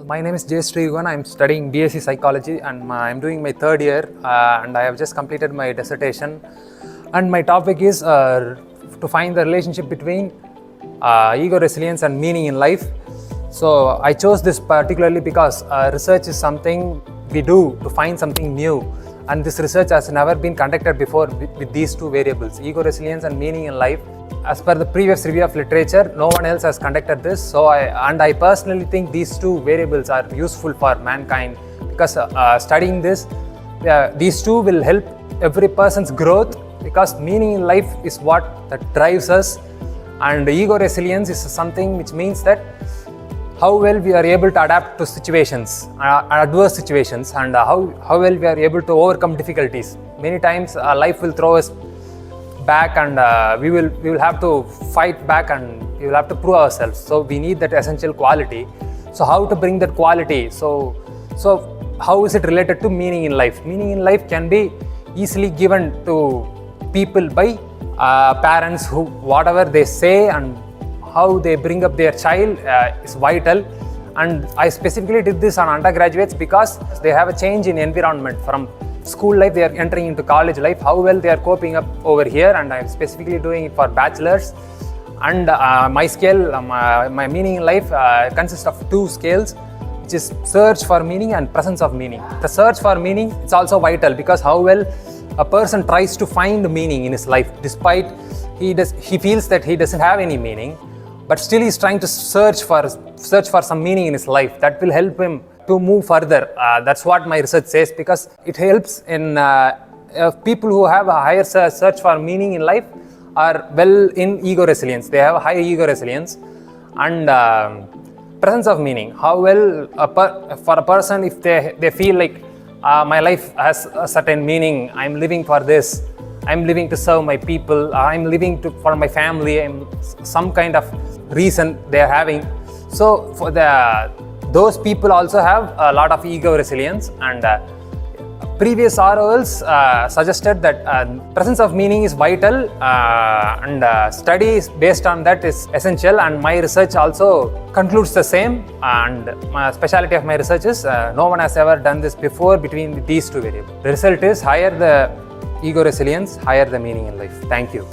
My name is Srikugan. I'm studying B.Sc Psychology and I'm doing my third year and I have just completed my dissertation. And my topic is to find the relationship between ego resilience and meaning in life. So I chose this particularly because research is something we do to find something new. And this research has never been conducted before with these two variables, ego resilience and meaning in life. As per the previous review of literature, no one else has conducted this. So I personally think these two variables are useful for mankind because studying this, these two will help every person's growth because meaning in life is what that drives us, and ego resilience is something which means that how well we are able to adapt to situations, adverse situations, and how well we are able to overcome difficulties. Many times life will throw us back and we will have to fight back and we will have to prove ourselves. So we need that essential quality. So how to bring that quality? So how is it related to meaning in life? Meaning in life can be easily given to people by parents who whatever they say and how they bring up their child is vital. And I specifically did this on undergraduates because they have a change in environment from school life, they are entering into college life, how well they are coping up over here, and I'm specifically doing it for bachelors. And my scale, my meaning in life consists of two scales, which is search for meaning and presence of meaning. The search for meaning, it's also vital because how well a person tries to find meaning in his life despite he feels that he doesn't have any meaning, but still he's trying to search for some meaning in his life that will help him to move further. That's what my research says, because it helps in people who have a higher search for meaning in life are well in ego resilience. They have a high ego resilience and presence of meaning. How well for a person if they feel like my life has a certain meaning, I'm living for this, I'm living to serve my people, I'm living for my family, some kind of reason they are having. So for those people also have a lot of ego resilience, and previous ROLs suggested that presence of meaning is vital and studies based on that is essential, and my research also concludes the same. And my specialty of my research is no one has ever done this before between these two variables. The result is higher the ego resilience, higher the meaning in life. Thank you.